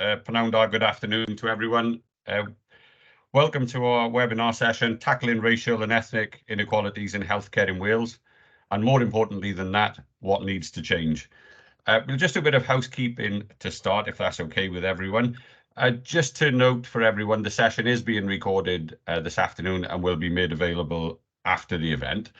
Pnawn good afternoon to everyone. Welcome to our webinar session, Tackling Racial and Ethnic Inequalities in Healthcare in Wales, and more importantly than that, what needs to change. We'll just do a bit of housekeeping to start, if that's okay with everyone. Just to note for everyone, the session is being recorded this afternoon and will be made available after the event.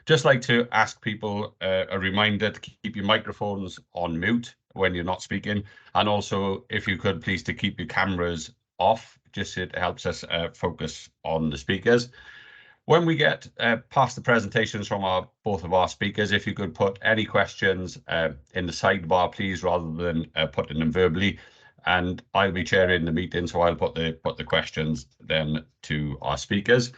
Just like to ask people a reminder to keep your microphones on mute when you're not speaking, and also if you could please to keep your cameras off, just it helps us focus on the speakers. When we get past the presentations from both of our speakers, if you could put any questions in the sidebar, please, rather than putting them verbally, and I'll be chairing the meeting, so I'll put the questions then to our speakers.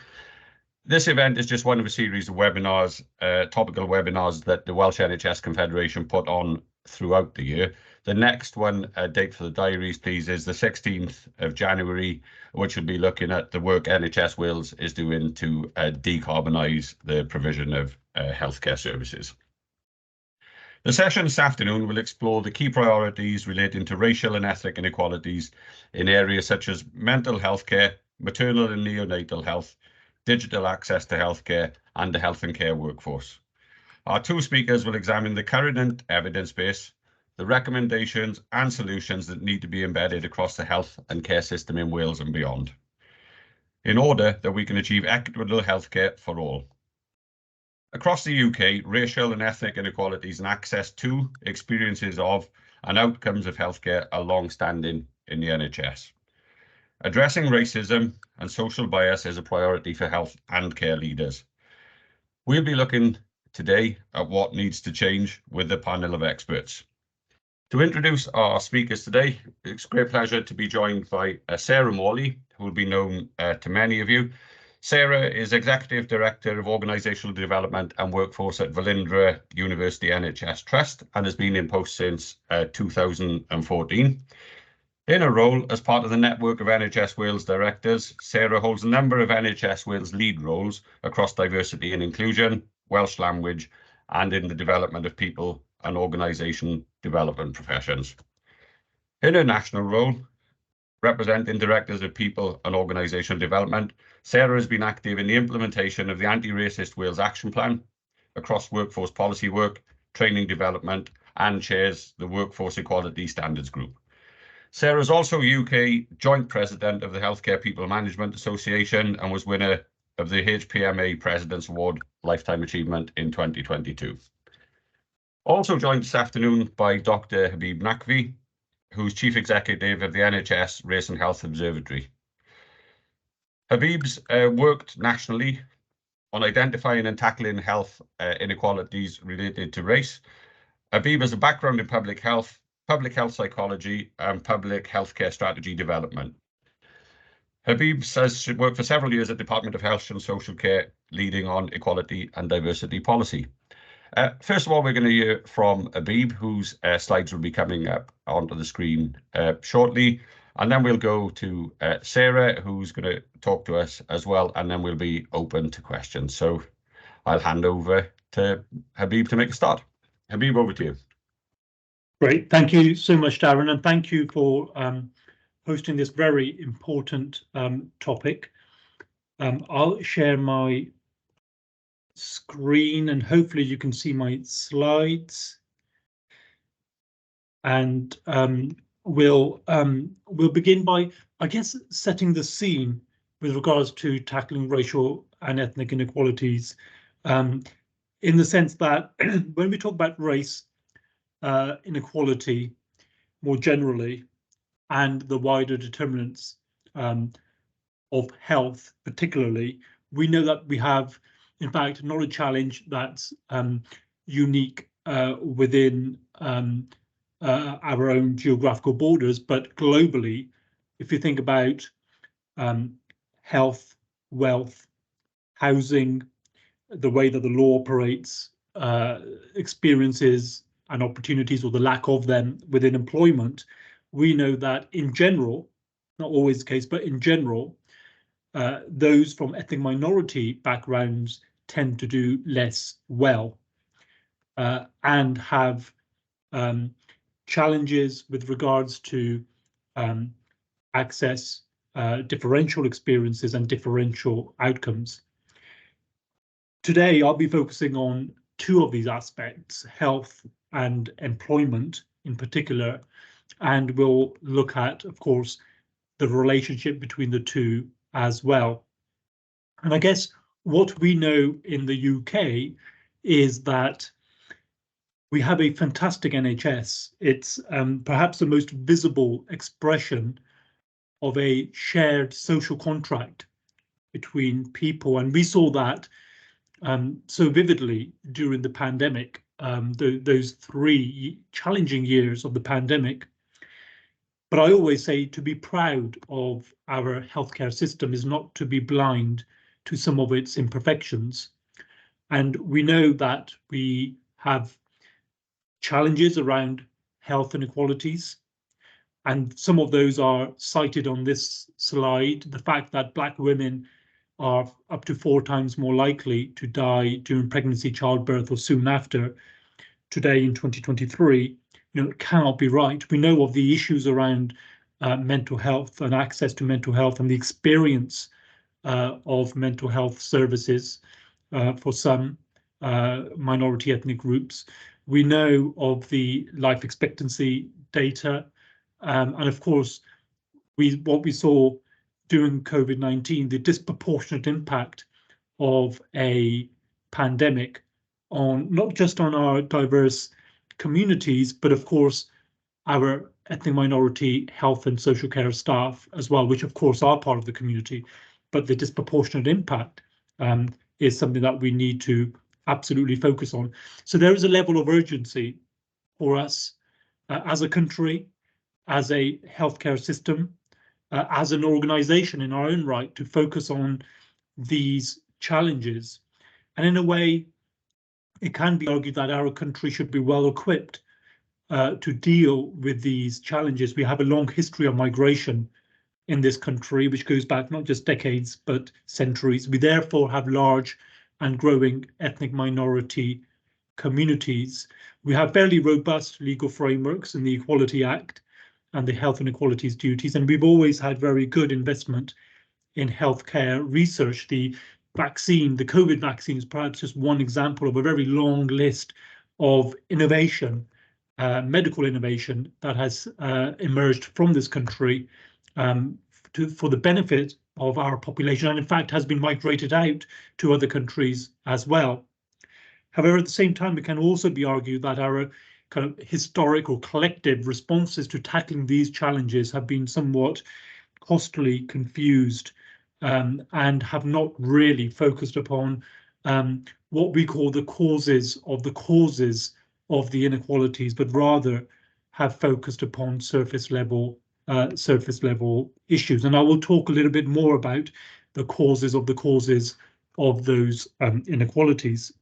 This event is just one of a series of webinars, topical webinars that the Welsh NHS Confederation put on throughout the year. The next one, date for the diaries, please, is the 16th of January, which will be looking at the work NHS Wales is doing to decarbonise the provision of healthcare services. The session this afternoon will explore the key priorities relating to racial and ethnic inequalities in areas such as mental health care, maternal and neonatal health, digital access to healthcare, and the health and care workforce. Our two speakers will examine the current evidence base, the recommendations and solutions that need to be embedded across the health and care system in Wales and beyond, in order that we can achieve equitable healthcare for all. Across the UK, racial and ethnic inequalities and access to, experiences of, and outcomes of healthcare are long-standing in the NHS. Addressing racism and social bias is a priority for health and care leaders. We'll be looking today at what needs to change with the panel of experts. To introduce our speakers today, it's a great pleasure to be joined by Sarah Morley, who will be known to many of you. Sarah is Executive Director of Organisational Development and Workforce at Velindre University NHS Trust and has been in post since 2014. In her role as part of the network of NHS Wales directors, Sarah holds a number of NHS Wales lead roles across diversity and inclusion, Welsh language, and in the development of people and organisation development professions. In her national role, representing directors of people and organisational development, Sarah has been active in the implementation of the Anti-Racist Wales Action Plan across workforce policy work, training development, and chairs the Workforce Equality Standards Group. Sarah is also UK Joint President of the Healthcare People Management Association and was winner of the HPMA President's Award Lifetime Achievement in 2022. Also joined this afternoon by Dr. Habib Naqvi, who's Chief Executive of the NHS Race and Health Observatory. Habib's worked nationally on identifying and tackling health inequalities related to race. Habib has a background in public health psychology, and public healthcare strategy development. Habib has worked for several years at the Department of Health and Social Care, leading on equality and diversity policy. First of all, we're going to hear from Habib, whose slides will be coming up onto the screen shortly, and then we'll go to Sarah, who's going to talk to us as well, and then we'll be open to questions. So I'll hand over to Habib to make a start. Habib, over to you. Great, thank you so much, Darren, and thank you for hosting this very important topic. I'll share my screen and hopefully you can see my slides, and we'll begin by, I guess, setting the scene with regards to tackling racial and ethnic inequalities, in the sense that when we talk about race inequality more generally and the wider determinants of health particularly, we know that we have in fact not a challenge that's unique within our own geographical borders, but globally, if you think about health, wealth, housing, the way that the law operates, experiences and opportunities or the lack of them within employment, we know that in general, not always the case, but in general, those from ethnic minority backgrounds tend to do less well and have challenges with regards to access, differential experiences and differential outcomes. Today, I'll be focusing on two of these aspects, health and employment in particular, and we'll look at, of course, the relationship between the two as well. And I guess what we know in the UK is that we have a fantastic NHS. It's perhaps the most visible expression of a shared social contract between people. And we saw that so vividly during the pandemic, those 3 challenging years of the pandemic. But I always say to be proud of our healthcare system is not to be blind to some of its imperfections. And we know that we have challenges around health inequalities, and some of those are cited on this slide. The fact that Black women are up to 4 times more likely to die during pregnancy, childbirth, or soon after today in 2023, it cannot be right. We know of the issues around mental health and access to mental health and the experience of mental health services for some minority ethnic groups. We know of the life expectancy data, and of course, what we saw during COVID-19, the disproportionate impact of a pandemic on not just on our diverse communities, but of course our ethnic minority health and social care staff as well, which of course are part of the community. But the disproportionate impact is something that we need to absolutely focus on. So there is a level of urgency for us as a country, as a healthcare system, as an organisation in our own right, to focus on these challenges. And in a way, it can be argued that our country should be well equipped to deal with these challenges. We have a long history of migration in this country, which goes back not just decades, but centuries. We therefore have large and growing ethnic minority communities. We have fairly robust legal frameworks in the Equality Act and the Health and Equalities Duties, and we've always had very good investment in healthcare research. The COVID vaccine is perhaps just one example of a very long list of innovation, medical innovation that has emerged from this country for the benefit of our population, and in fact has been migrated out to other countries as well. However, at the same time, it can also be argued that our kind of historic or collective responses to tackling these challenges have been somewhat costly, confused, and have not really focused upon what we call the causes of the inequalities, but rather have focused upon surface level issues. And I will talk a little bit more about the causes of those inequalities.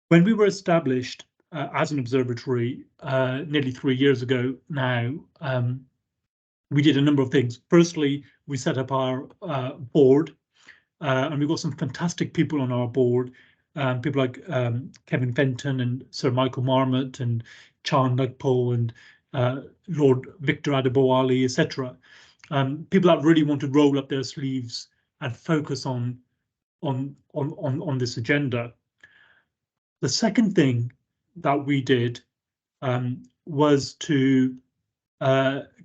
When we were established as an observatory nearly 3 years ago now, we did a number of things. Firstly, we set up our board, and we've got some fantastic people on our board, people like Kevin Fenton and Sir Michael Marmot and Chan Nagpal and Lord Victor Adeboali, etc. People that really want to roll up their sleeves and focus on this agenda. The second thing that we did was to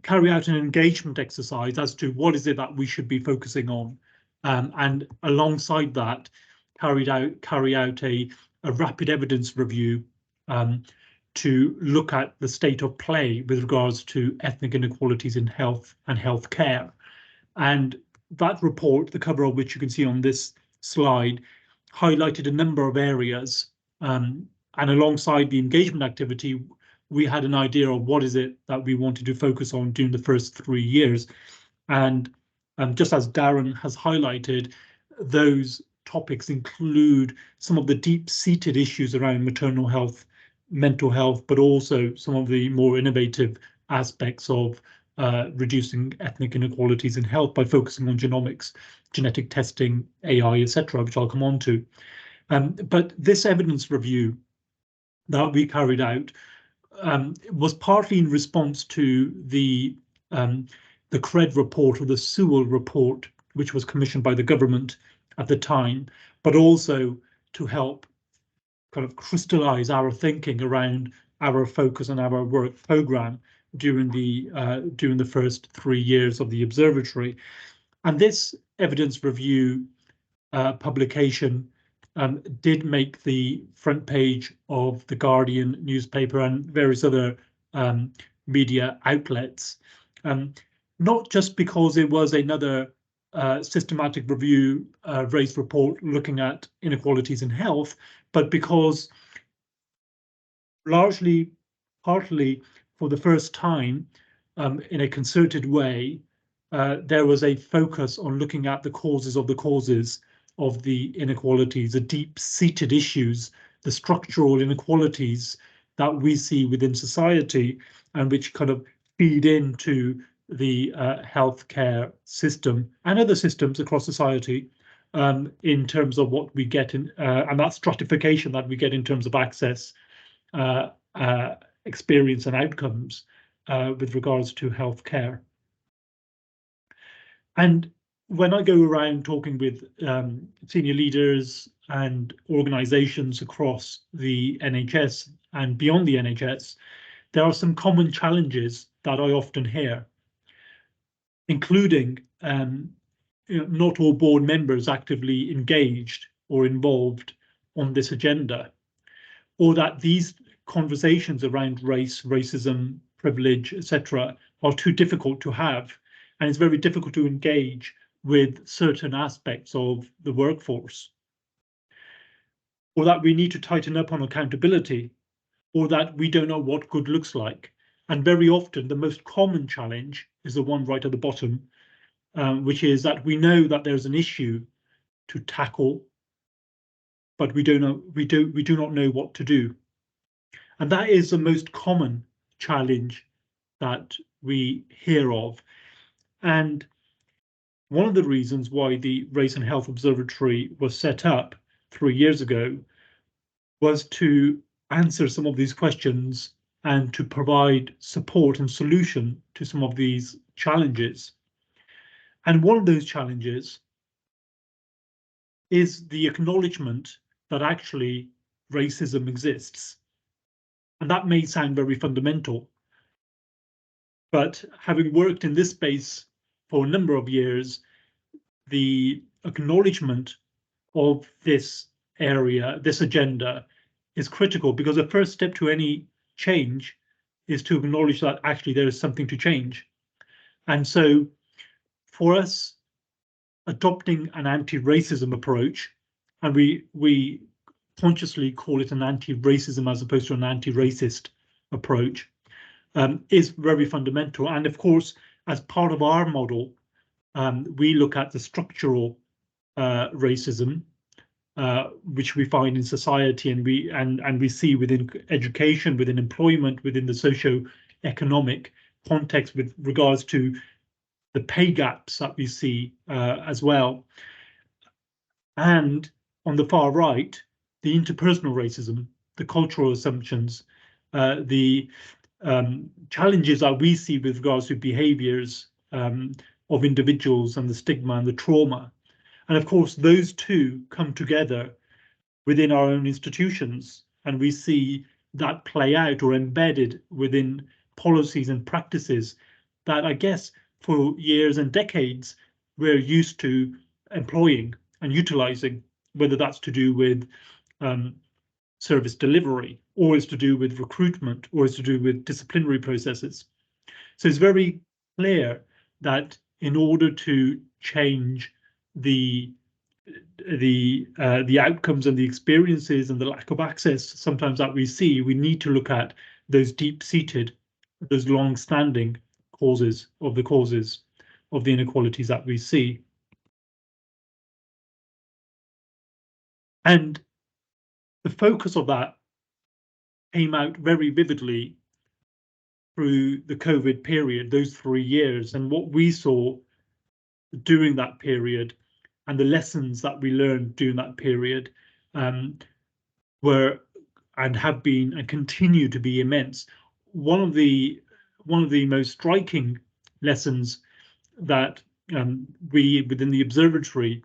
carry out an engagement exercise as to what is it that we should be focusing on, and alongside that, carry out a rapid evidence review to look at the state of play with regards to ethnic inequalities in health and healthcare. And that report, the cover of which you can see on this slide, highlighted a number of areas, and alongside the engagement activity, we had an idea of what is it that we wanted to focus on during the first 3 years. And just as Darren has highlighted, those topics include some of the deep-seated issues around maternal health, mental health, but also some of the more innovative aspects of reducing ethnic inequalities in health by focusing on genomics, genetic testing, AI, etc., which I'll come on to. But this evidence review that we carried out was partly in response to the CRED report, or the Sewell report, which was commissioned by the government at the time, but also to help kind of crystallize our thinking around our focus and our work programme during the first 3 years of the observatory. And this evidence review publication did make the front page of the Guardian newspaper and various other media outlets, not just because it was another systematic review race report looking at inequalities in health, but because partly for the first time in a concerted way, there was a focus on looking at the causes of the inequalities, the deep-seated issues, the structural inequalities that we see within society, and which kind of feed into the healthcare system and other systems across society, in terms of what we get in, and that stratification that we get in terms of access, experience, and outcomes with regards to healthcare. And when I go around talking with senior leaders and organisations across the NHS and beyond the NHS, there are some common challenges that I often hear, including not all board members actively engaged or involved on this agenda, or that these conversations around race, racism, privilege, etc., are too difficult to have, and it's very difficult to engage with certain aspects of the workforce, or that we need to tighten up on accountability, or that we don't know what good looks like. And very often the most common challenge is the one right at the bottom, which is that we know that there's an issue to tackle, but we do not know what to do. And that is the most common challenge that we hear of. And one of the reasons why the Race and Health Observatory was set up 3 years ago was to answer some of these questions and to provide support and solution to some of these challenges. And one of those challenges is the acknowledgement that actually racism exists. And that may sound very fundamental, but having worked in this space for a number of years, the acknowledgement of this area, this agenda, is critical, because the first step to any change is to acknowledge that actually there is something to change. And so for us, adopting an anti-racism approach, and we consciously call it an anti-racism as opposed to an anti-racist approach, is very fundamental. And of course, as part of our model, we look at the structural racism, which we find in society, and we see within education, within employment, within the socio-economic context with regards to the pay gaps that we see as well. And on the far right, the interpersonal racism, the cultural assumptions, the challenges that we see with regards to behaviours of individuals, and the stigma and the trauma. And of course, those two come together within our own institutions, and we see that play out or embedded within policies and practices that, I guess, for years and decades, we're used to employing and utilising, whether that's to do with service delivery, or is to do with recruitment, or is to do with disciplinary processes. So it's very clear that in order to change the outcomes and the experiences and the lack of access sometimes that we see, we need to look at those deep-seated, those long-standing causes of the inequalities that we see. And the focus of that came out very vividly through the COVID period, those 3 years, and what we saw during that period and the lessons that we learned during that period were and have been and continue to be immense. one of the most striking lessons that we within the observatory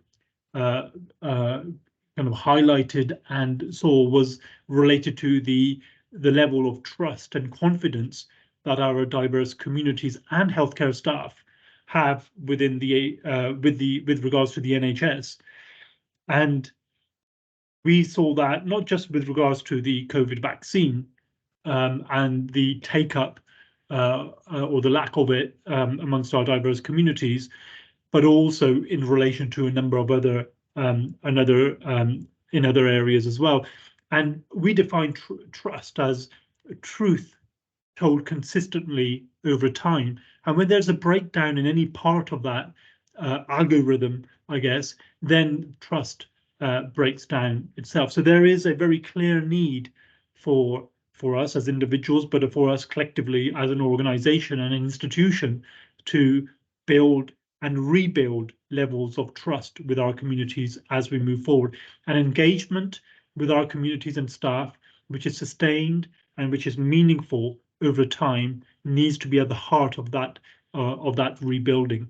kind of highlighted and saw was related to the level of trust and confidence that our diverse communities and healthcare staff have within the with regards to the NHS. And we saw that not just with regards to the COVID vaccine and the take up or the lack of it amongst our diverse communities, but also in relation to a number of other in other areas as well. And we define trust as truth told consistently over time. And when there's a breakdown in any part of that algorithm, I guess, then trust breaks down itself. So there is a very clear need for us as individuals, but for us collectively as an organization and an institution to build and rebuild levels of trust with our communities as we move forward. And engagement with our communities and staff, which is sustained and which is meaningful over time, needs to be at the heart of that rebuilding.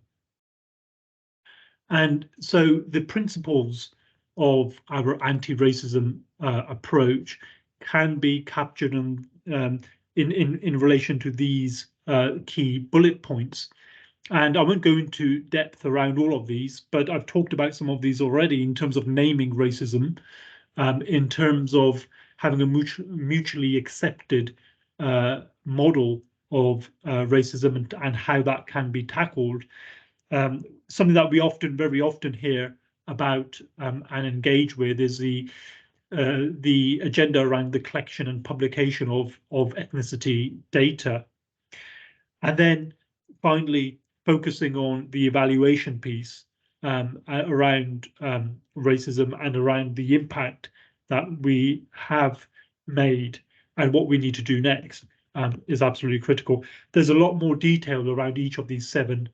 And so the principles of our anti-racism approach can be captured in relation to these key bullet points. And I won't go into depth around all of these, but I've talked about some of these already in terms of naming racism, in terms of having a mutually accepted model of racism and how that can be tackled. Something that we very often hear about and engage with is the agenda around the collection and publication of ethnicity data. And then finally, focusing on the evaluation piece around racism and around the impact that we have made and what we need to do next is absolutely critical. There's a lot more detail around each of these 7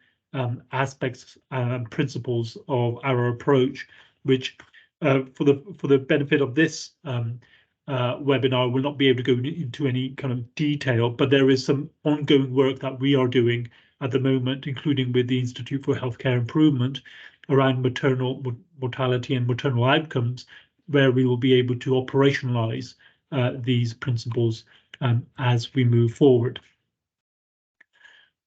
aspects and principles of our approach, which for the benefit of this webinar will not be able to go into any kind of detail, but there is some ongoing work that we are doing at the moment, including with the Institute for Healthcare Improvement, around maternal mortality and maternal outcomes, where we will be able to operationalize these principles as we move forward.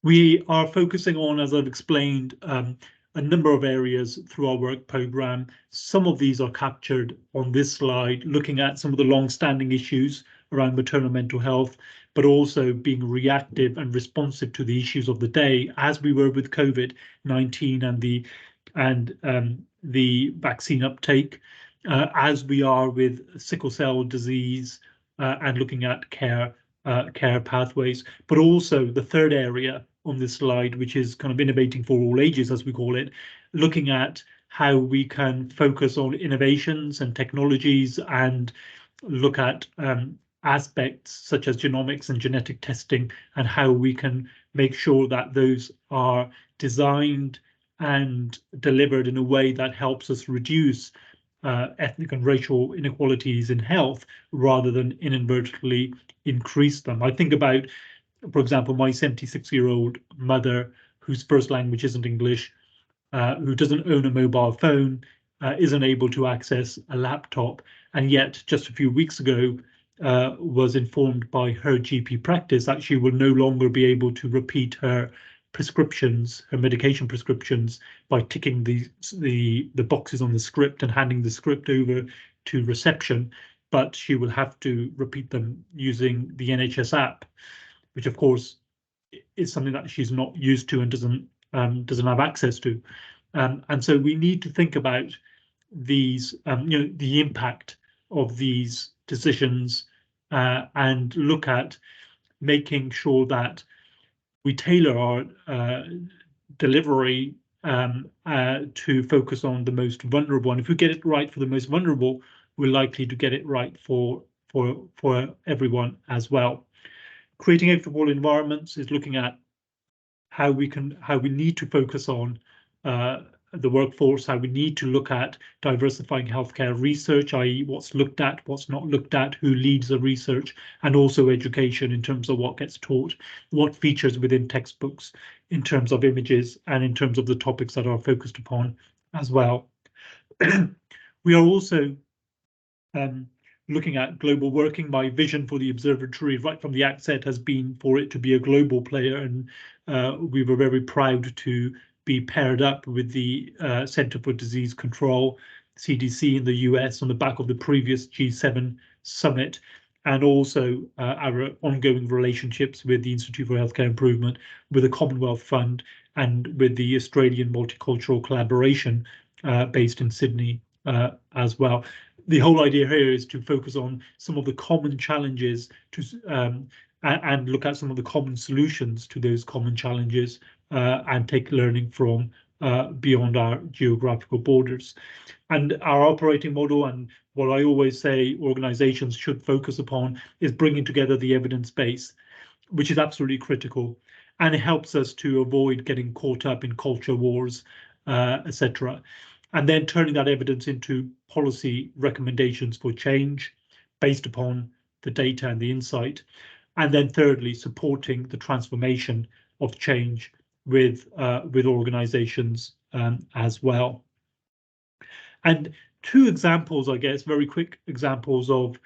We are focusing on, as I've explained, a number of areas through our work programme. Some of these are captured on this slide, looking at some of the long-standing issues around maternal mental health, but also being reactive and responsive to the issues of the day, as we were with COVID-19 and the vaccine uptake, as we are with sickle cell disease and looking at care pathways, but also the third area on this slide, which is kind of innovating for all ages, as we call it, looking at how we can focus on innovations and technologies and look at aspects such as genomics and genetic testing, and how we can make sure that those are designed and delivered in a way that helps us reduce ethnic and racial inequalities in health rather than inadvertently increase them. I think about, for example, my 76-year-old mother, whose first language isn't English, who doesn't own a mobile phone, isn't able to access a laptop, and yet just a few weeks ago was informed by her GP practice that she will no longer be able to repeat her prescriptions, her medication prescriptions, by ticking the boxes on the script and handing the script over to reception, but she will have to repeat them using the NHS app, which of course is something that she's not used to and doesn't have access to. And so we need to think about these, the impact of these decisions and look at making sure that we tailor our delivery to focus on the most vulnerable. And if we get it right for the most vulnerable, we're likely to get it right for everyone as well. Creating equitable environments is looking at how we need to focus on the workforce, how we need to look at diversifying healthcare research, i.e. what's looked at, what's not looked at, who leads the research, and also education in terms of what gets taught, what features within textbooks in terms of images and in terms of the topics that are focused upon as well. We are also looking at global working. My vision for the observatory right from the outset has been for it to be a global player, and we were very proud to be paired up with the Center for Disease Control, CDC, in the US on the back of the previous G7 summit, and also our ongoing relationships with the Institute for Healthcare Improvement, with the Commonwealth Fund, and with the Australian Multicultural Collaboration based in Sydney as well. The whole idea here is to focus on some of the common challenges and look at some of the common solutions to those common challenges and take learning from beyond our geographical borders. And our operating model, and what I always say organizations should focus upon, is bringing together the evidence base, which is absolutely critical. And it helps us to avoid getting caught up in culture wars, etc. And then turning that evidence into policy recommendations for change based upon the data and the insight. And then thirdly, supporting the transformation of change with organizations as well. And two examples, I guess, very quick examples of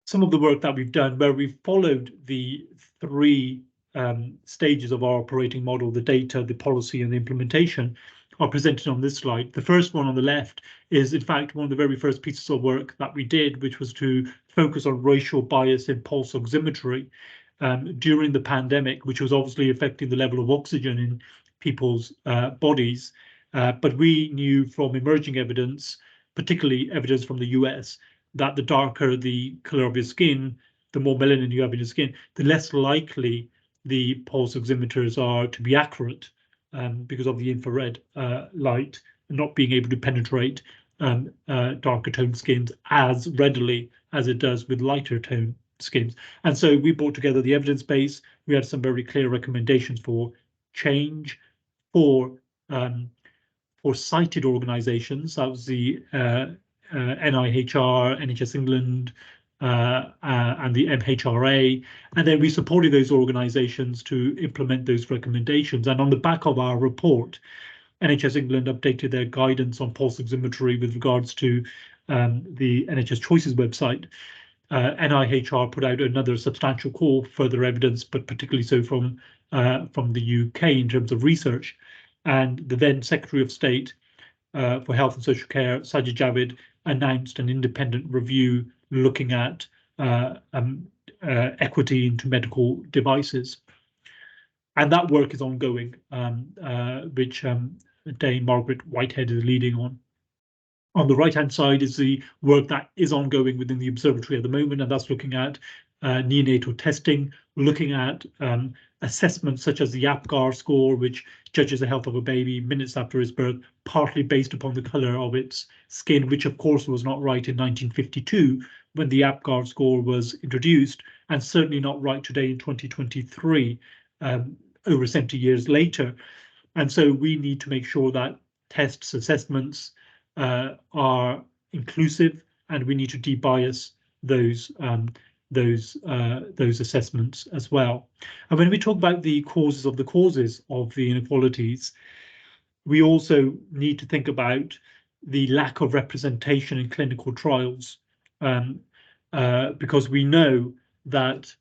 some of the work that we've done, where we've followed the three stages of our operating model: the data, the policy, and the implementation, are presented on this slide. The first one on the left is, in fact, one of the very first pieces of work that we did, which was to focus on racial bias in pulse oximetry during the pandemic, which was obviously affecting the level of oxygen in people's bodies. But we knew from emerging evidence, particularly evidence from the US, that the darker the color of your skin, the more melanin you have in your skin, the less likely the pulse oximeters are to be accurate because of the infrared light not being able to penetrate darker toned skins as readily as it does with lighter toned skins. And so we brought together the evidence base. We had some very clear recommendations for change for cited organizations. That was the NIHR, NHS England, and the MHRA, and then we supported those organizations to implement those recommendations. And on the back of our report, NHS England updated their guidance on pulse oximetry with regards to the NHS Choices website. NIHR put out another substantial call for further evidence, but particularly so from the UK in terms of research. And the then Secretary of State for Health and Social Care, Sajid Javid, announced an independent review looking at equity into medical devices. And that work is ongoing, which Dame Margaret Whitehead is leading on. On the right-hand side is the work that is ongoing within the observatory at the moment, and that's looking at neonatal testing, looking at assessments such as the APGAR score, which judges the health of a baby minutes after its birth, partly based upon the colour of its skin, which of course was not right in 1952 when the APGAR score was introduced, and certainly not right today in 2023, over 70 years later. And so we need to make sure that tests, assessments are inclusive, and we need to debias those assessments as well. And when we talk about the causes of the inequalities, we also need to think about the lack of representation in clinical trials, because we know that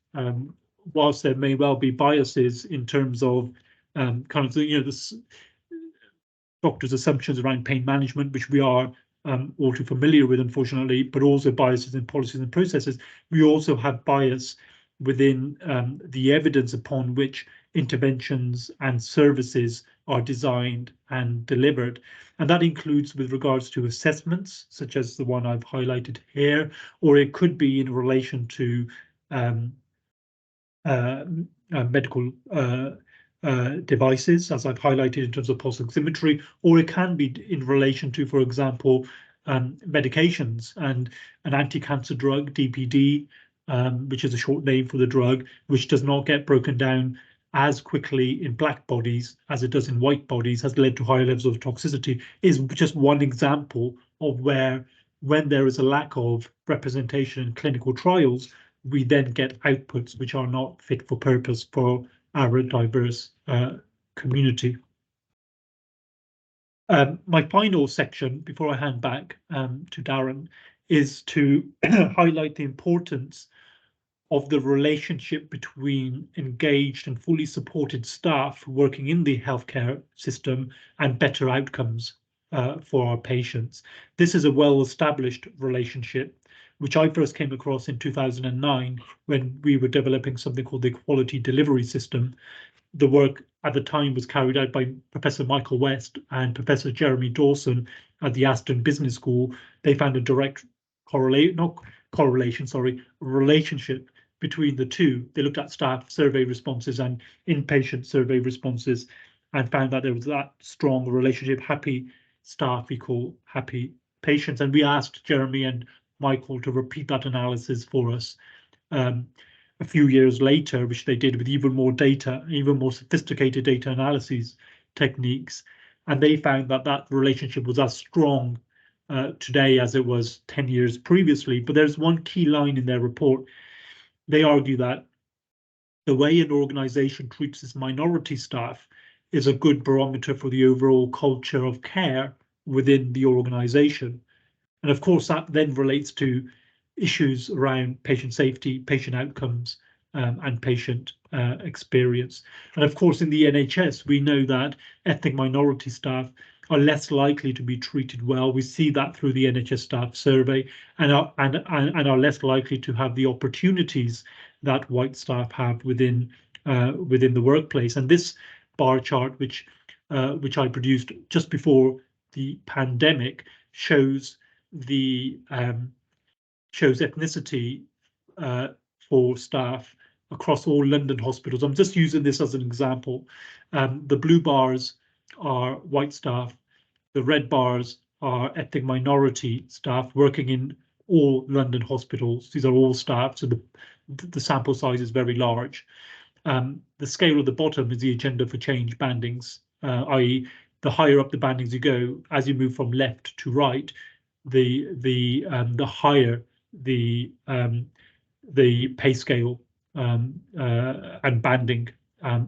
whilst there may well be biases in terms of the doctors' assumptions around pain management, which we are all too familiar with, unfortunately, but also biases in policies and processes, we also have bias within the evidence upon which interventions and services are designed and delivered. And that includes with regards to assessments, such as the one I've highlighted here, or it could be in relation to medical devices, as I've highlighted in terms of pulse oximetry, or it can be in relation to, for example, medications and an anti-cancer drug, DPD, which is a short name for the drug, which does not get broken down as quickly in black bodies as it does in white bodies has led to higher levels of toxicity is just one example of where, when there is a lack of representation in clinical trials, we then get outputs which are not fit for purpose for our diverse community. My final section before I hand back to Darren is to highlight the importance of the relationship between engaged and fully supported staff working in the healthcare system and better outcomes for our patients. This is a well-established relationship, which I first came across in 2009 when we were developing something called the Quality Delivery System. The work at the time was carried out by Professor Michael West and Professor Jeremy Dawson at the Aston Business School. They found a direct relationship between the two. They looked at staff survey responses and inpatient survey responses and found that there was that strong relationship. Happy staff equal happy patients. And we asked Jeremy and Michael to repeat that analysis for us a few years later, which they did with even more data, even more sophisticated data analysis techniques. And they found that that relationship was as strong today as it was 10 years previously. But there's one key line in their report. They argue that the way an organization treats its minority staff is a good barometer for the overall culture of care within the organization. And of course, that then relates to issues around patient safety, patient outcomes, and patient experience. And of course, in the NHS, we know that ethnic minority staff are less likely to be treated well. We see that through the NHS staff survey, and are less likely to have the opportunities that white staff have within the workplace. And this bar chart, which I produced just before the pandemic, shows ethnicity for staff across all London hospitals. I'm just using this as an example. The blue bars are white staff. The red bars are ethnic minority staff working in all London hospitals. These are all staff, so the sample size is very large. The scale at the bottom is the agenda for change bandings, i.e. the higher up the bandings you go, as you move from left to right, the higher the pay scale and banding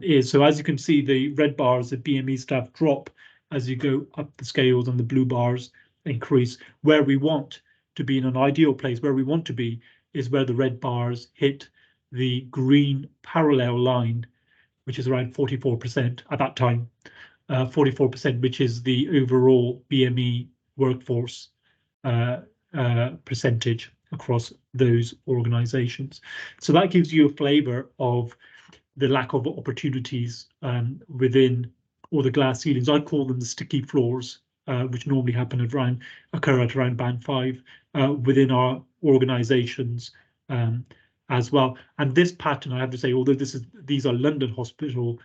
is. So as you can see, the red bars, the BME staff drop as you go up the scales, and the blue bars increase. Where we want to be in an ideal place, where we want to be, is where the red bars hit the green parallel line, which is around 44% at that time, 44%, which is the overall BME workforce percentage across those organizations. So that gives you a flavor of the lack of opportunities within, or the glass ceilings. I call them the sticky floors, which normally occur at around band 5 within our organizations as well. And this pattern, I have to say, although these are London hospital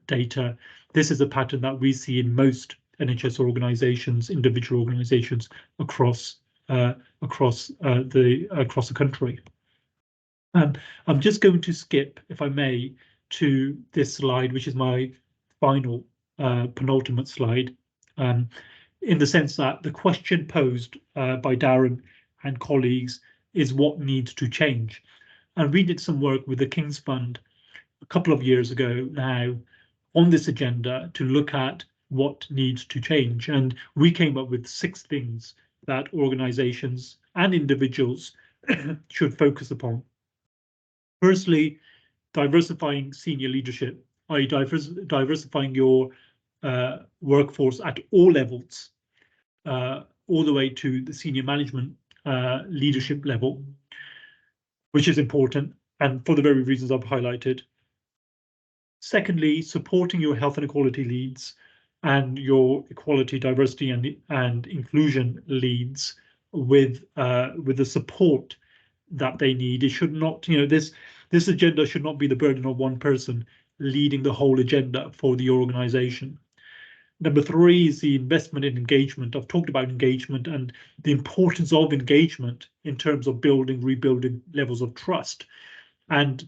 data, this is a pattern that we see in most NHS organizations, individual organizations across the country. I'm just going to skip, if I may, to this slide, which is my final penultimate slide, in the sense that the question posed by Darren and colleagues is what needs to change. And we did some work with the King's Fund a couple of years ago now on this agenda to look at what needs to change. And we came up with 6 things that organizations and individuals should focus upon. Firstly, diversifying senior leadership, i.e. diversifying your workforce at all levels, all the way to the senior management leadership level, which is important, and for the very reasons I've highlighted. Secondly, supporting your health and equality leads and your equality, diversity, and inclusion leads with the support that they need. It should not, this agenda should not be the burden of one person leading the whole agenda for the organization. Number 3 is the investment in engagement. I've talked about engagement and the importance of engagement in terms of rebuilding levels of trust. And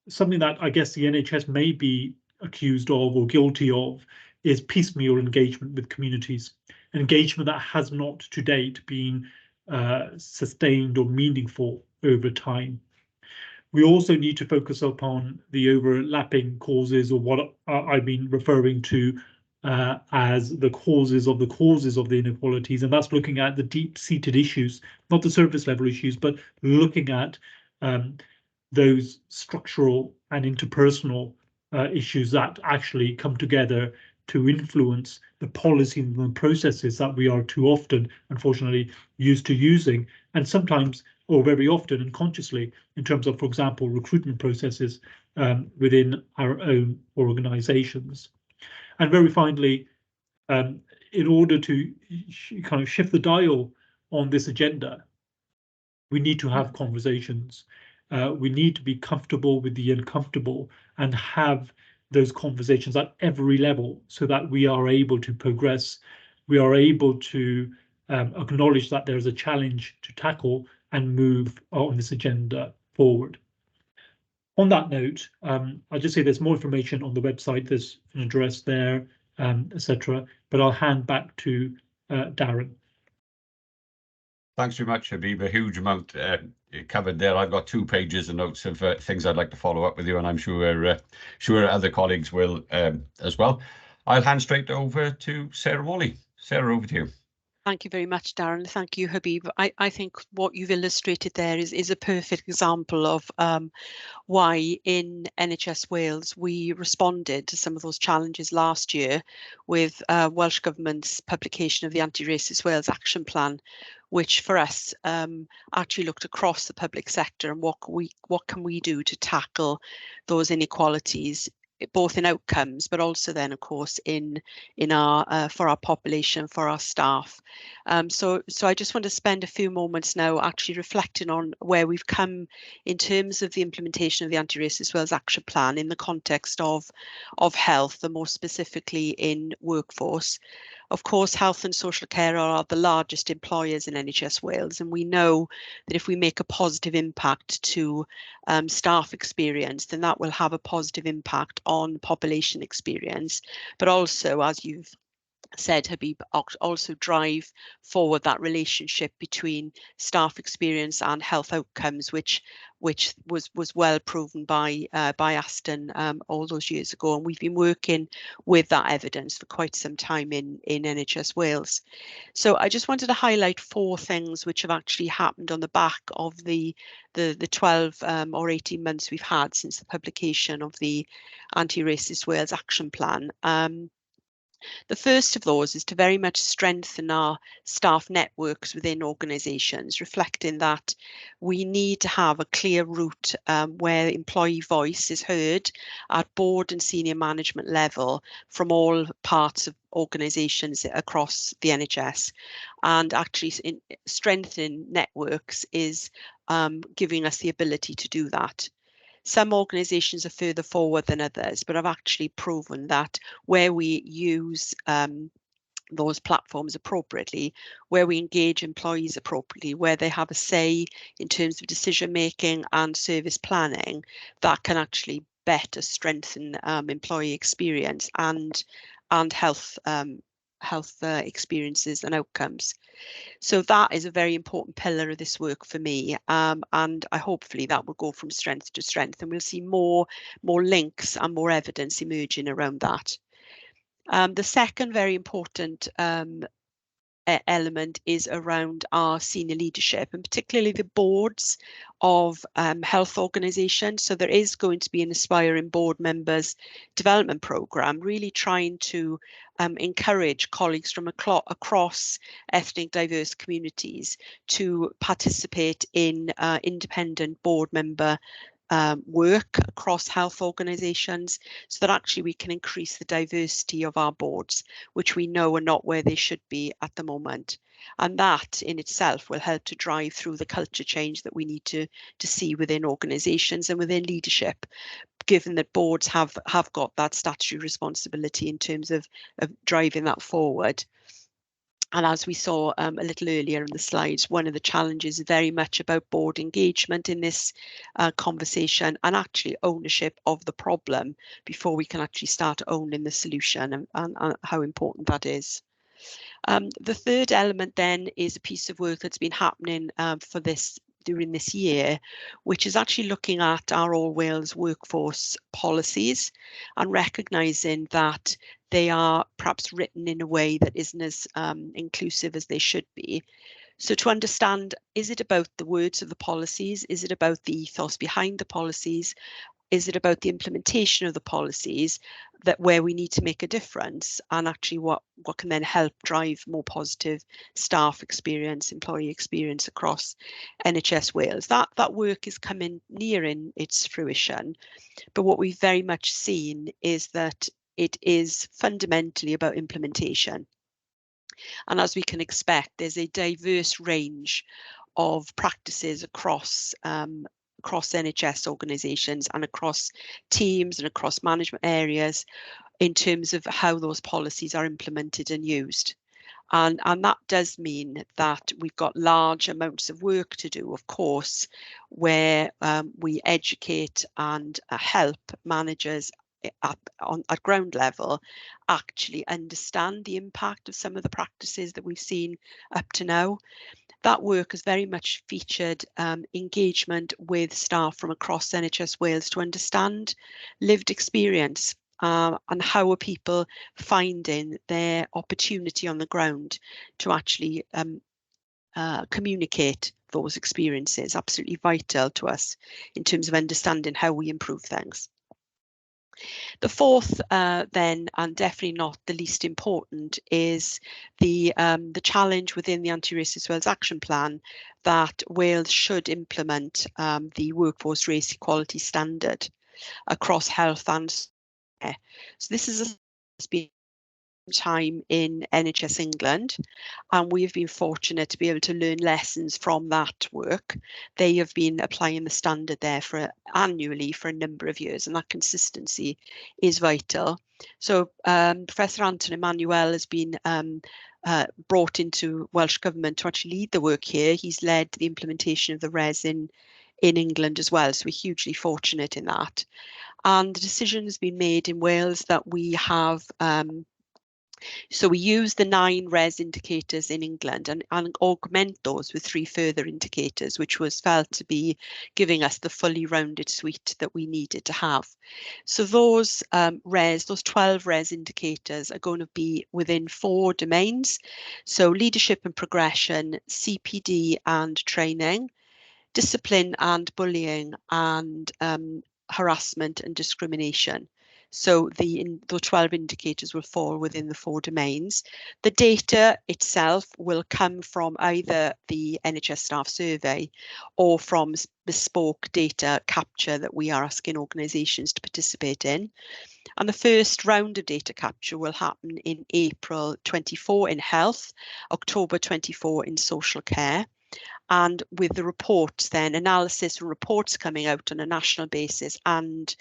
something that I guess the NHS may be accused of or guilty of is piecemeal engagement with communities, engagement that has not to date been sustained or meaningful over time. We also need to focus upon the overlapping causes, or what I've been referring to as the causes of the inequalities, and that's looking at the deep-seated issues, not the surface level issues, but looking at those structural and interpersonal issues that actually come together to influence the policies and the processes that we are too often, unfortunately, used to using, and sometimes, or very often, unconsciously, in terms of, for example, recruitment processes within our own organisations. And very finally, in order to kind of shift the dial on this agenda, we need to have conversations. We need to be comfortable with the uncomfortable and have those conversations at every level so that we are able to progress. We are able to acknowledge that there is a challenge to tackle and move on this agenda forward. On that note, I'll just say there's more information on the website. There's an address there, etc. But I'll hand back to Darren. Thanks very much, Habib. A huge amount covered there. I've got 2 pages of notes of things I'd like to follow up with you, and I'm sure other colleagues will as well. I'll hand straight over to Sarah Morley. Sarah, over to you. Thank you very much, Darren. Thank you, Habib. I think what you've illustrated there is a perfect example of why in NHS Wales we responded to some of those challenges last year with Welsh Government's publication of the Anti-Racist Wales Action Plan, which for us actually looked across the public sector and what can we do to tackle those inequalities, both in outcomes, but also then, of course, in our for our population, for our staff. So I just want to spend a few moments now actually reflecting on where we've come in terms of the implementation of the Anti-Racist Wales Action Plan in the context of health, and more specifically in workforce. Of course, health and social care are the largest employers in NHS Wales, and we know that if we make a positive impact to staff experience, then that will have a positive impact on population experience, but also, as you've said, Habib, also drive forward that relationship between staff experience and health outcomes, which was well proven by Aston all those years ago, and we've been working with that evidence for quite some time in NHS Wales. So I just wanted to highlight 4 things which have actually happened on the back of the 12 or 18 months we've had since the publication of the Anti-Racist Wales Action Plan. The first of those is to very much strengthen our staff networks within organisations, reflecting that we need to have a clear route where employee voice is heard at board and senior management level from all parts of organisations across the NHS. And actually strengthening networks is giving us the ability to do that. Some organisations are further forward than others, but I've actually proven that where we use those platforms appropriately, where we engage employees appropriately, where they have a say in terms of decision making and service planning, that can actually better strengthen employee experience and health experiences and outcomes. So that is a very important pillar of this work for me, and hopefully that will go from strength to strength, and we'll see more links and more evidence emerging around that. The second very important element is around our senior leadership, and particularly the boards of health organisations. So there is going to be an Aspiring Board Members development programme, really trying to encourage colleagues from across ethnic diverse communities to participate in independent board member work across health organisations, so that actually we can increase the diversity of our boards, which we know are not where they should be at the moment. And that in itself will help to drive through the culture change that we need to see within organisations and within leadership, given that boards have got that statutory responsibility in terms of driving that forward. And as we saw a little earlier in the slides, one of the challenges is very much about board engagement in this conversation, and actually ownership of the problem before we can actually start owning the solution, and how important that is. The third element then is a piece of work that's been happening during this year, which is actually looking at our All Wales workforce policies and recognising that they are perhaps written in a way that isn't as inclusive as they should be. So to understand, is it about the words of the policies? Is it about the ethos behind the policies? Is it about the implementation of the policies where we need to make a difference, and actually what can then help drive more positive staff experience, employee experience across NHS Wales? That work is coming nearing its fruition, but what we've very much seen is that it is fundamentally about implementation. And as we can expect, there's a diverse range of practices across NHS organisations and across teams and across management areas in terms of how those policies are implemented and used. And that does mean that we've got large amounts of work to do, of course, where we educate and help managers at ground level actually understand the impact of some of the practices that we've seen up to now. That work has very much featured engagement with staff from across NHS Wales to understand lived experience and how are people finding their opportunity on the ground to actually communicate those experiences. Absolutely vital to us in terms of understanding how we improve things. The fourth, then, and definitely not the least important, is the challenge within the Anti-Racist Wales Action Plan that Wales should implement the Workforce Race Equality Standard across health and care. So this has been time in NHS England, and we've been fortunate to be able to learn lessons from that work. They have been applying the standard there annually for a number of years, and that consistency is vital. So Professor Anton Emmanuel has been brought into Welsh Government to actually lead the work here. He's led the implementation of the RES in England as well, so we're hugely fortunate in that. And the decision has been made in Wales that we have so we use the 9 RES indicators in England and augment those with 3 further indicators, which was felt to be giving us the fully rounded suite that we needed to have. So those those 12 RES indicators are going to be within 4 domains. So leadership and progression, CPD and training, discipline and bullying, and harassment and discrimination. So the 12 indicators will fall within the 4 domains. The data itself will come from either the NHS staff survey or from bespoke data capture that we are asking organisations to participate in. And the first round of data capture will happen in April 24 in health, October 24 in social care. And with the reports then, analysis and reports coming out on a national basis and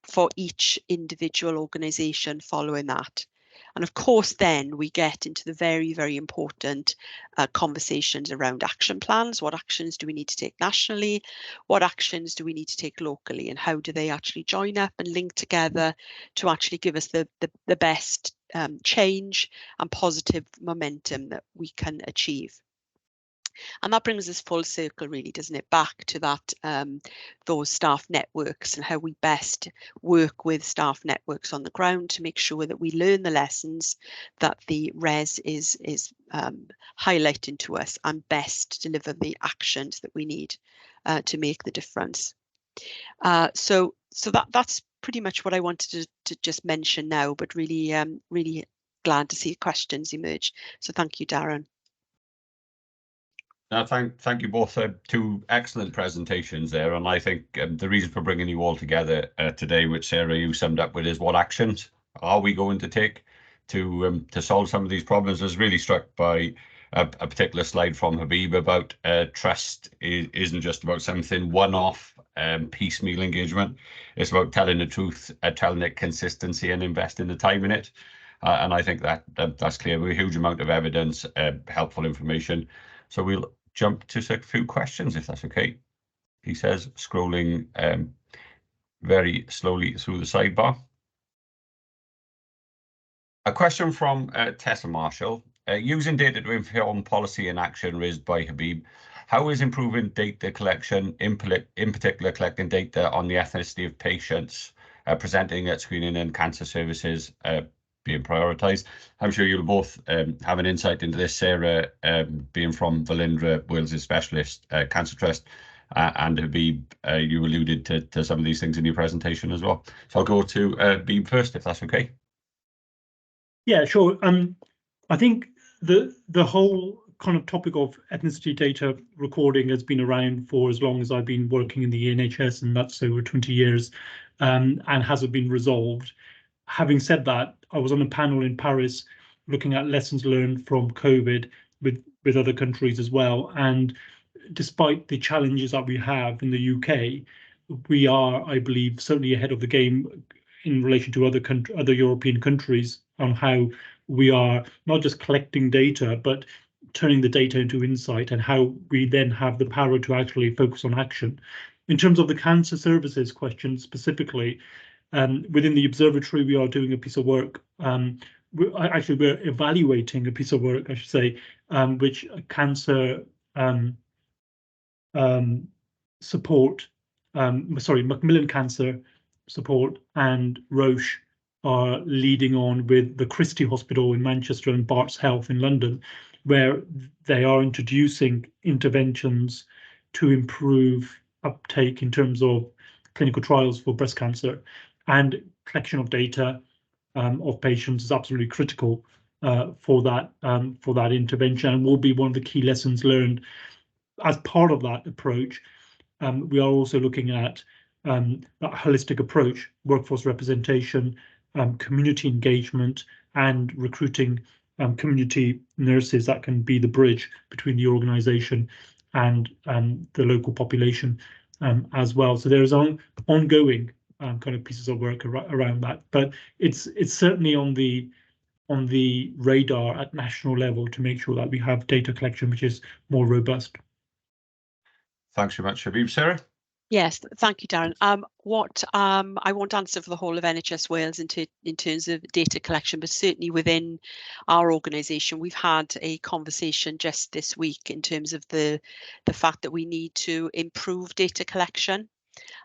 for each individual organisation following that. And of course, then we get into the very, very important conversations around action plans. What actions do we need to take nationally? What actions do we need to take locally? And how do they actually join up and link together to actually give us the best change and positive momentum that we can achieve? And that brings us full circle, really, doesn't it, back to that those staff networks and how we best work with staff networks on the ground to make sure that we learn the lessons that the RES is highlighting to us and best deliver the actions that we need to make the difference. So that's pretty much what I wanted to just mention now, but really, really glad to see questions emerge. So thank you, Darren. No, thank you both for 2 excellent presentations there, and I think the reason for bringing you all together today, which Sarah you summed up with, is what actions are we going to take to solve some of these problems. I was really struck by a particular slide from Habib about trust isn't just about something one-off piecemeal engagement. It's about telling the truth, telling it consistency, and investing the time in it. And I think that's clear. With a huge amount of evidence, helpful information. So we'll jump to a few questions, if that's okay. He says, scrolling very slowly through the sidebar. A question from Tessa Marshall. Using data to inform policy and action raised by Habib, how is improving data collection, in particular collecting data on the ethnicity of patients presenting at screening and cancer services being prioritised? I'm sure you'll both have an insight into this, Sarah, being from Velindre, Wales' specialist cancer trust, and Habib, you alluded to some of these things in your presentation as well. So I'll go to Habib first, if that's okay. Yeah, sure. I think the whole kind of topic of ethnicity data recording has been around for as long as I've been working in the NHS, and that's over 20 years, and hasn't been resolved. Having said that, I was on a panel in Paris looking at lessons learned from COVID with other countries as well. And despite the challenges that we have in the UK, we are, I believe, certainly ahead of the game in relation to other European countries on how we are not just collecting data, but turning the data into insight, and how we then have the power to actually focus on action. In terms of the cancer services question specifically, within the observatory, we are doing a piece of work. We're evaluating a piece of work, I should say, which cancer support, Macmillan Cancer Support and Roche are leading on with the Christie Hospital in Manchester and Barts Health in London, where they are introducing interventions to improve uptake in terms of clinical trials for breast cancer. And collection of data of patients is absolutely critical for that intervention, and will be one of the key lessons learned. As part of that approach, we are also looking at that holistic approach, workforce representation, community engagement, and recruiting community nurses that can be the bridge between the organisation and the local population as well. So there's ongoing kind of pieces of work around that, but it's certainly on the radar at national level to make sure that we have data collection which is more robust. Thanks very much, Habib. Sarah? Yes, thank you, Darren. I won't answer for the whole of NHS Wales in terms of data collection, but certainly within our organisation, we've had a conversation just this week in terms of the fact that we need to improve data collection.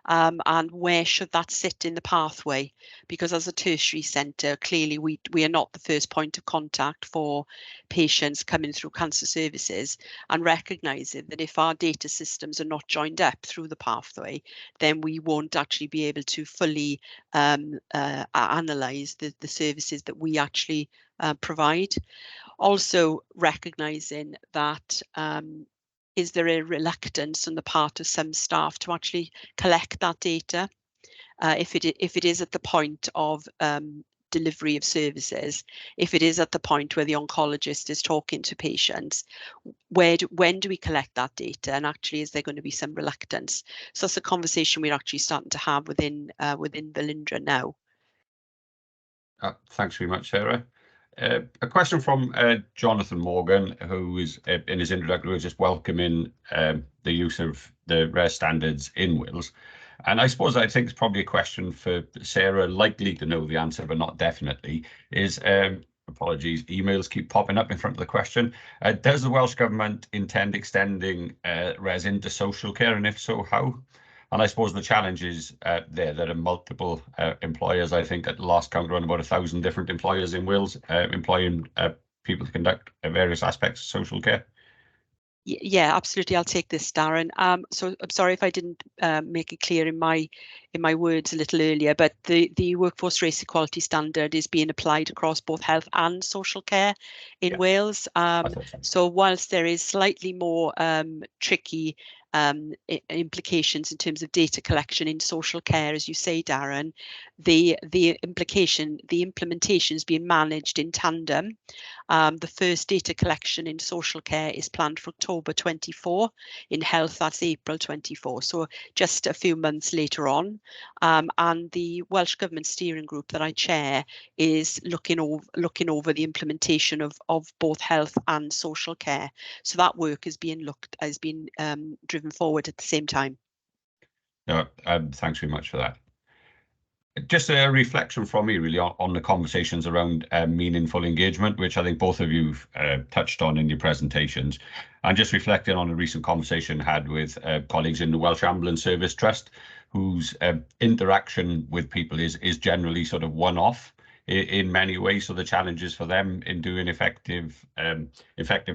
And where should that sit in the pathway? Because as a tertiary centre, clearly we are not the first point of contact for patients coming through cancer services, and recognising that if our data systems are not joined up through the pathway, then we won't actually be able to fully analyse the services that we actually provide. Also recognising that is there a reluctance on the part of some staff to actually collect that data? If it is at the point of delivery of services, if it is at the point where the oncologist is talking to patients, when do we collect that data? And actually, is there going to be some reluctance? So that's a conversation we're actually starting to have within Velindre now. Thanks very much, Sarah. A question from Jonathan Morgan, who is in his introductory was just welcoming the use of the RES standards in Wales. And I suppose I think it's probably a question for Sarah, likely to know the answer, but not definitely, is, apologies, emails keep popping up in front of the question. Does the Welsh Government intend extending RES into social care, and if so, how? And I suppose the challenge is there are multiple employers. I think at the last count around about 1,000 different employers in Wales employing people to conduct various aspects of social care. Yeah, absolutely. I'll take this, Darren. So I'm sorry if I didn't make it clear in my words a little earlier, but the Workforce Race Equality Standard is being applied across both health and social care in Wales. So whilst there is slightly more tricky implications in terms of data collection in social care, as you say, Darren. The implementation is being managed in tandem. The first data collection in social care is planned for October 24. In health, that's April 24. So just a few months later on. And the Welsh Government Steering Group that I chair is looking over the implementation of both health and social care. So that work has been driven forward at the same time. No, thanks very much for that. Just a reflection from me really on the conversations around meaningful engagement, which I think both of you touched on in your presentations, and just reflecting on a recent conversation had with colleagues in the Welsh Ambulance Service Trust, whose interaction with people is generally sort of one-off in many ways. So the challenges for them in doing effective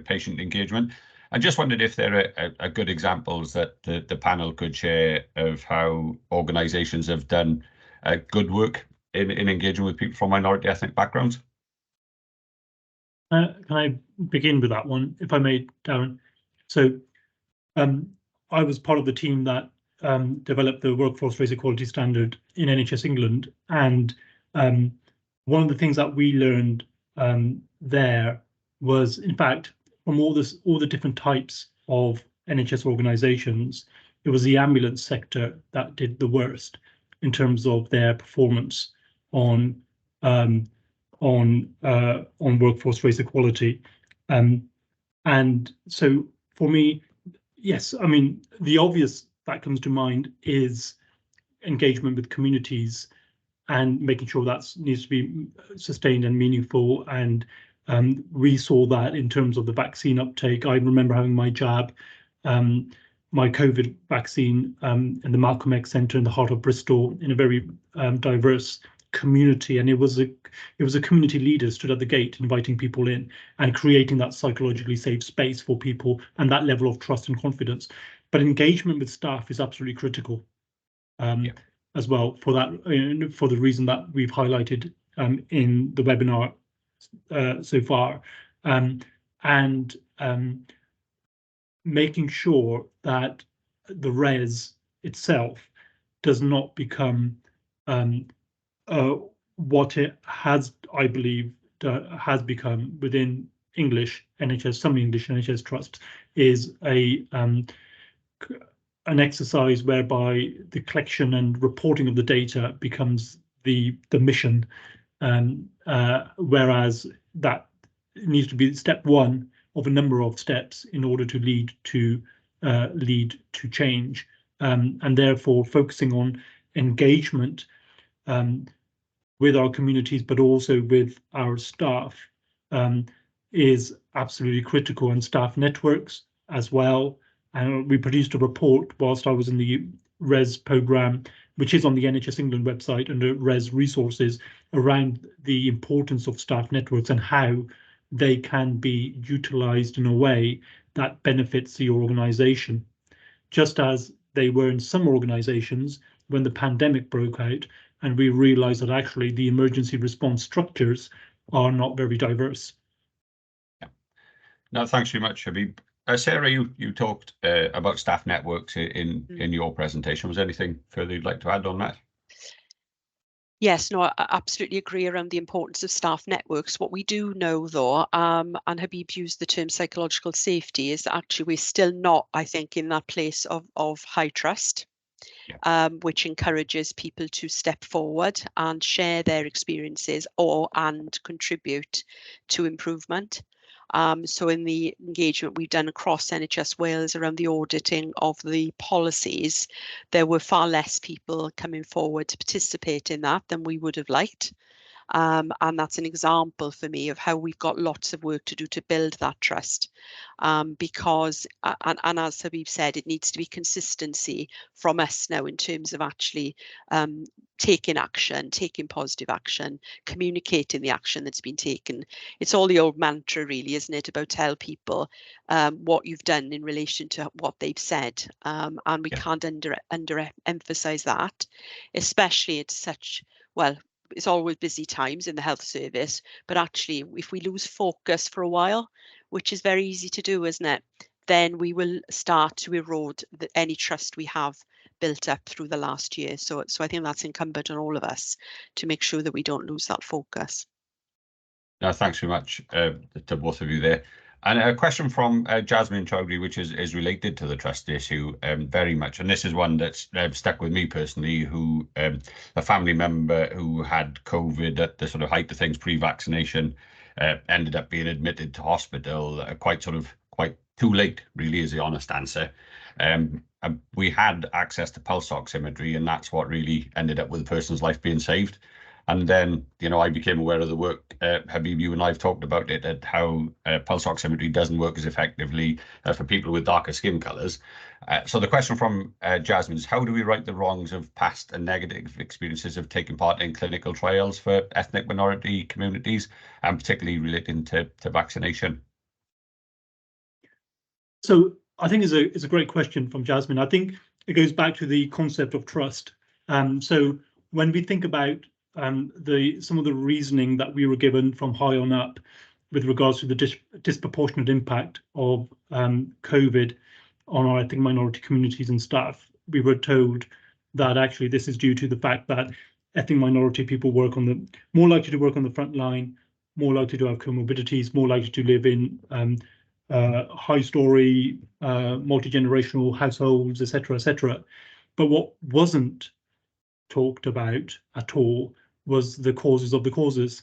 patient engagement. I just wondered if there are good examples that the panel could share of how organisations have done good work in engaging with people from minority ethnic backgrounds. Can I begin with that one, if I may, Darren? So I was part of the team that developed the Workforce Race Equality Standard in NHS England, and one of the things that we learned there was, in fact, from all the different types of NHS organisations, it was the ambulance sector that did the worst in terms of their performance on workforce race equality, and so for me, yes, I mean the obvious that comes to mind is engagement with communities and making sure that needs to be sustained and meaningful. And we saw that in terms of the vaccine uptake. I remember having my jab, my COVID vaccine in the Malcolm X Centre in the heart of Bristol, in a very diverse community, and it was a community leader stood at the gate inviting people in and creating that psychologically safe space for people and that level of trust and confidence. But engagement with staff is absolutely critical as well, for that, for the reason that we've highlighted in the webinar so far, and making sure that the res itself does not become what it has, I believe, has become within English NHS, some English NHS trusts, is an exercise whereby the collection and reporting of the data becomes the mission, whereas that needs to be step one of a number of steps in order to lead to change, and therefore focusing on engagement with our communities, but also with our staff, is absolutely critical, and staff networks as well. And we produced a report whilst I was in the RES programme, which is on the NHS England website under RES resources, around the importance of staff networks and how they can be utilised in a way that benefits the organisation, just as they were in some organisations when the pandemic broke out, and we realised that actually the emergency response structures are not very diverse. Yeah. No, thanks very much, Habib. Sarah, you talked about staff networks in your presentation. Was there anything further you'd like to add on that? Yes, no, I absolutely agree around the importance of staff networks. What we do know, though, and Habib used the term psychological safety, is that actually we're still not, I think, in that place of high trust, which encourages people to step forward and share their experiences and contribute to improvement. So in the engagement we've done across NHS Wales around the auditing of the policies, there were far less people coming forward to participate in that than we would have liked. And that's an example for me of how we've got lots of work to do to build that trust, because, and as Habib said, it needs to be consistency from us now in terms of actually taking action, taking positive action, communicating the action that's been taken. It's all the old mantra, really, isn't it, about tell people what you've done in relation to what they've said, and we can't under-emphasize that, especially at such, well, it's always busy times in the health service, but actually if we lose focus for a while, which is very easy to do, isn't it? then we will start to erode any trust we have built up through the last year. So I think that's incumbent on all of us to make sure that we don't lose that focus. No, thanks very much to both of you there. And a question from Jasmine Chowdhury, which is related to the trust issue very much. And this is one that's stuck with me personally, who a family member who had COVID at the sort of height of things pre-vaccination ended up being admitted to hospital quite too late, really, is the honest answer. We had access to pulse oximetry, and that's what really ended up with the person's life being saved. And then, I became aware of the work, Habib, you and I have talked about it, at how pulse oximetry doesn't work as effectively for people with darker skin colours. So the question from Jasmine is, how do we right the wrongs of past and negative experiences of taking part in clinical trials for ethnic minority communities, and particularly relating to vaccination? So I think it's a great question from Jasmine. I think it goes back to the concept of trust. So when we think about some of the reasoning that we were given from high on up with regards to the disproportionate impact of COVID on our ethnic minority communities and staff, we were told that actually this is due to the fact that ethnic minority people more likely to work on the front line, more likely to have comorbidities, more likely to live in high-story, multi-generational households, etc., etc. But what wasn't talked about at all was the causes of the causes.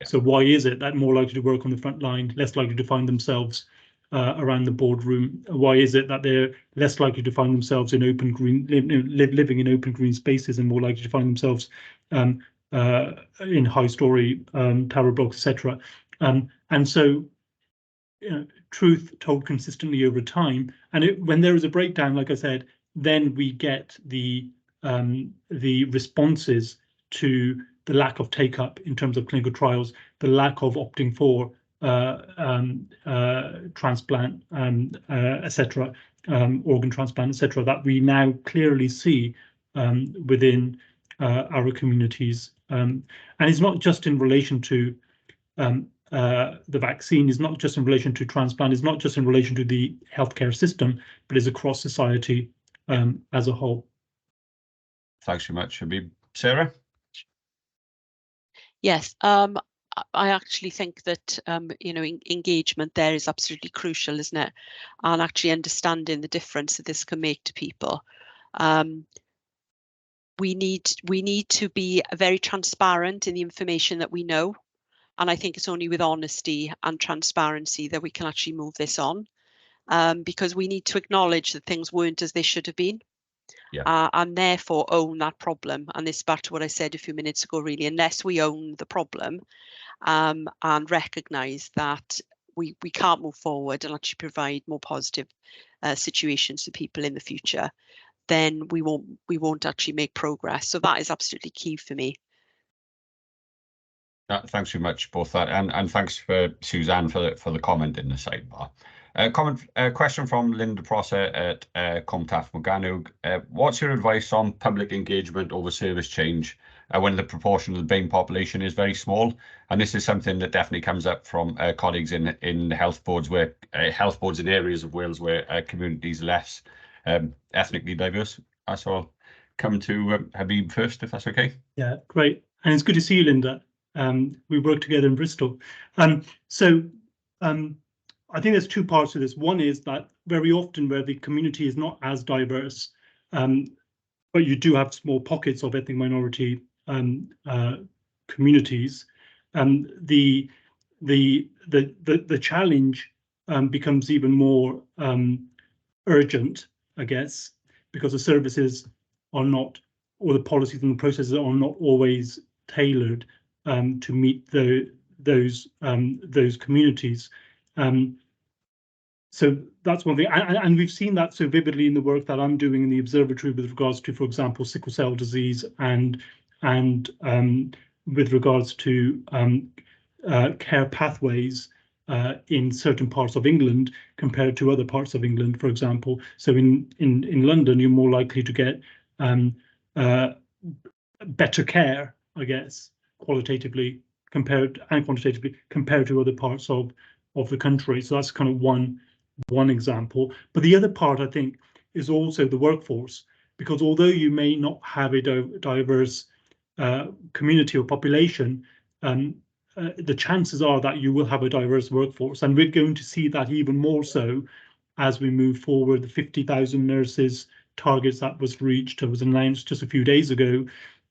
Yeah. So why is it that more likely to work on the front line, less likely to find themselves around the boardroom? Why is it that they're less likely to find themselves in open green, living in open green spaces, and more likely to find themselves in high-story tower blocks, etc.? And so, truth told consistently over time, and when there is a breakdown, like I said, then we get the responses to the lack of take-up in terms of clinical trials, the lack of opting for transplant, etc., organ transplant, etc., that we now clearly see within our communities. And it's not just in relation to the vaccine, is not just in relation to transplant, is not just in relation to the healthcare system, but is across society as a whole. Thanks very much, Habib. Sarah? Yes, I actually think that engagement there is absolutely crucial, isn't it? And actually understanding the difference that this can make to people. We need to be very transparent in the information that we know, and I think it's only with honesty and transparency that we can actually move this on, because we need to acknowledge that things weren't as they should have been. Yeah. And therefore own that problem. And this is back to what I said a few minutes ago, really, unless we own the problem and recognise that we can't move forward and actually provide more positive situations for people in the future, then we won't actually make progress. So that is absolutely key for me. Thanks very much, both that, and thanks for Suzanne for the comment in the sidebar. Question from Linda Prosser at Comtaf Morgannwg. What's your advice on public engagement over service change when the proportion of the BAME population is very small? And this is something that definitely comes up from colleagues in health boards, where health boards in areas of Wales where communities are less ethnically diverse. So I'll come to Habib first, if that's okay. Yeah, great. And it's good to see you, Linda. We work together in Bristol. I think there's two parts to this. One is that very often where the community is not as diverse, but you do have small pockets of ethnic minority communities, the challenge becomes even more urgent, I guess, because the services are not, or the policies and the processes are not always tailored to meet those communities. So that's one thing, and we've seen that so vividly in the work that I'm doing in the observatory with regards to, for example, sickle cell disease, and with regards to care pathways in certain parts of England compared to other parts of England, for example. So in London, you're more likely to get better care, I guess, qualitatively compared and quantitatively compared to other parts of the country. So that's kind of one one example. But the other part, I think, is also the workforce, because although you may not have a diverse community or population, the chances are that you will have a diverse workforce, and we're going to see that even more so as we move forward. The 50,000 nurses targets that was reached, was announced just a few days ago.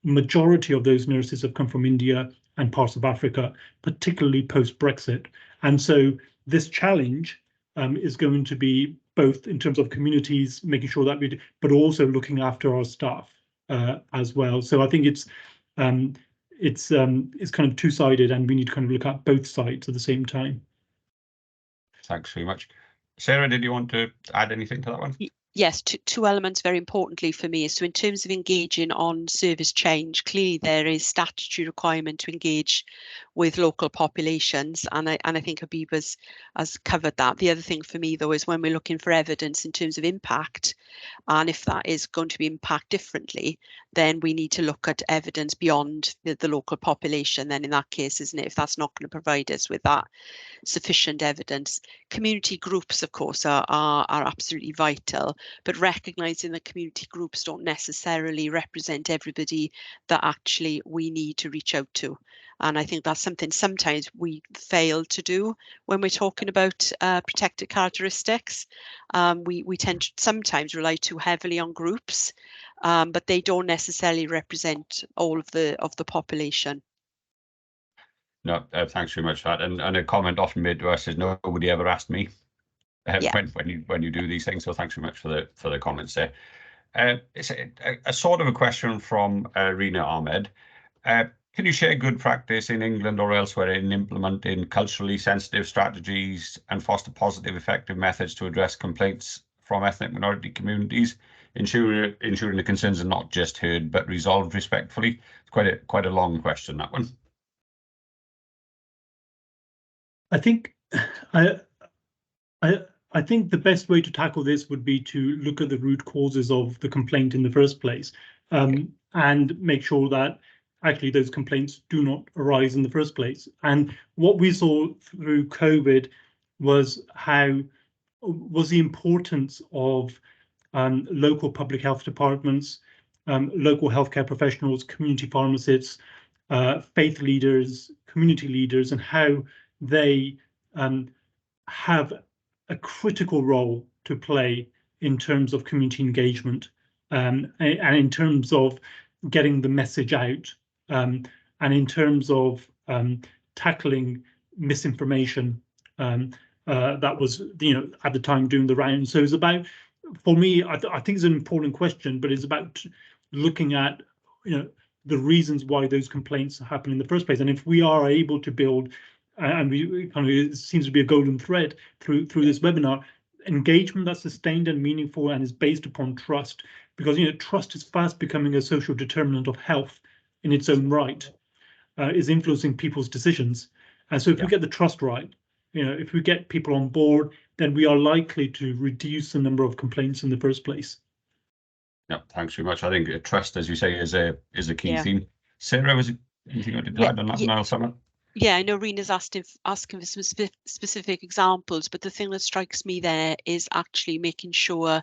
Majority of those nurses have come from India and parts of Africa, particularly post-Brexit. And so this challenge is going to be both in terms of communities, making sure that but also looking after our staff as well. So I think it's kind of two-sided, and we need to kind of look at both sides at the same time. Thanks very much. Sarah, did you want to add anything to that one? Yes, two elements very importantly for me. So in terms of engaging on service change, clearly there is statutory requirement to engage with local populations, and I think Habib has covered that. The other thing for me, though, is when we're looking for evidence in terms of impact, and if that is going to be impact differently, then we need to look at evidence beyond the local population. Then in that case, isn't it, if that's not going to provide us with that sufficient evidence. Community groups, of course, are absolutely vital, but recognising that community groups don't necessarily represent everybody that actually we need to reach out to. And I think that's something sometimes we fail to do when we're talking about protected characteristics. We tend to sometimes rely too heavily on groups, but they don't necessarily represent all of the population. No, thanks very much for that. And a comment often made to us is nobody ever asked me when you do these things. So thanks very much for the comments there. It's a sort of a question from Rina Ahmed. Can you share good practice in England or elsewhere in implementing culturally sensitive strategies and foster positive, effective methods to address complaints from ethnic minority communities, ensuring the concerns are not just heard but resolved respectfully? It's quite a long question, that one. I think I think the best way to tackle this would be to look at the root causes of the complaint in the first place, and make sure that actually those complaints do not arise in the first place. And what we saw through COVID was the importance of local public health departments, local healthcare professionals, community pharmacists, faith leaders, community leaders, and how they have a critical role to play in terms of community engagement, and in terms of getting the message out, and in terms of tackling misinformation that was, at the time doing the rounds. So it's about, for me, I think it's an important question, but it's about looking at, the reasons why those complaints happen in the first place. And if we are able to build, and it seems to be a golden thread through this webinar, engagement that's sustained and meaningful and is based upon trust, because trust is fast becoming a social determinant of health in its own right, is influencing people's decisions. And so if we get the trust right, if we get people on board, then we are likely to reduce the number of complaints in the first place. Yeah, thanks very much. I think trust, as you say, is a key theme. Sarah, was it anything you wanted to add on that? Niall Summer? Yeah, I know Rina's asking for some specific examples, but the thing that strikes me there is actually making sure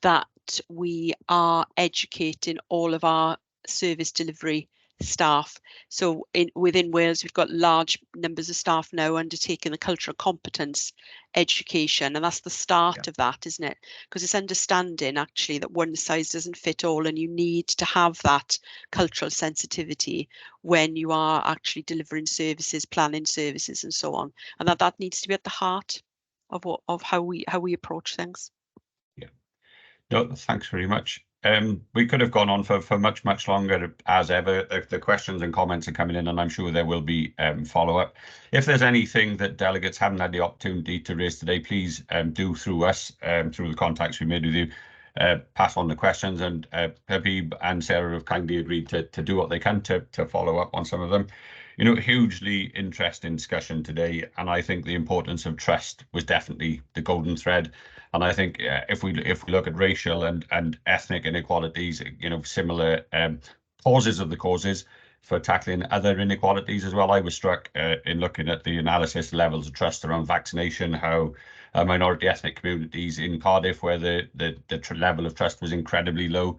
that we are educating all of our service delivery staff. So within Wales, we've got large numbers of staff now undertaking the cultural competence education, and that's the start of that, isn't it? Because it's understanding actually that one size doesn't fit all, and you need to have that cultural sensitivity when you are actually delivering services, planning services, and so on, and that needs to be at the heart of how we approach things. Yeah, no, thanks very much. We could have gone on for much longer, as ever. The questions and comments are coming in, and I'm sure there will be follow-up. If there's anything that delegates haven't had the opportunity to raise today, please do through us, through the contacts we made with you, pass on the questions, and Habib and Sarah have kindly agreed to do what they can to follow up on some of them. Hugely interesting discussion today, and I think the importance of trust was definitely the golden thread. And I think if we look at racial and ethnic inequalities, similar causes of the causes, for tackling other inequalities as well. I was struck in looking at the analysis levels of trust around vaccination, how minority ethnic communities in Cardiff, where the level of trust was incredibly low,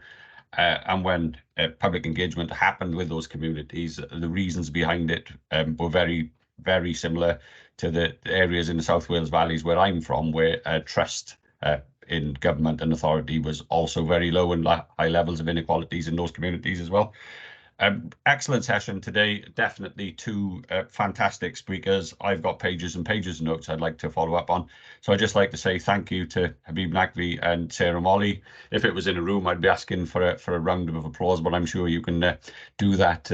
and when public engagement happened with those communities, the reasons behind it were very, very similar to the areas in the South Wales valleys where I'm from, where trust in government and authority was also very low, and high levels of inequalities in those communities as well. Excellent session today. Definitely two fantastic speakers. I've got pages and pages of notes I'd like to follow up on. So I'd just like to say thank you to Habib Naqvi and Sarah Molly. If it was in a room, I'd be asking for a round of applause, but I'm sure you can do that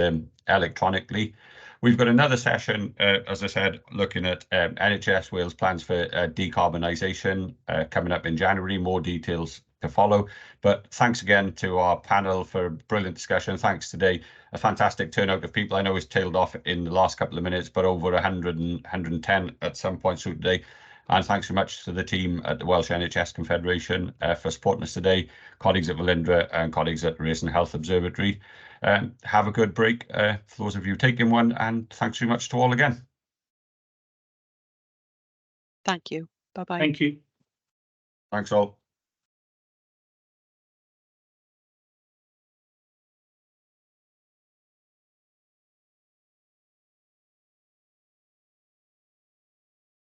electronically. We've got another session, as I said, looking at NHS Wales plans for decarbonisation coming up in January. More details to follow. But thanks again to our panel for a brilliant discussion. Thanks today, a fantastic turnout of people. I know it's tailed off in the last couple of minutes, but over 100 and 110 at some point through today. And thanks so much to the team at the Welsh NHS Confederation for supporting us today, colleagues at Velindre and colleagues at Racing Health Observatory. Have a good break for those of you taking one, and thanks very much to all again. Thank you. Bye-bye. Thank you. Thanks all.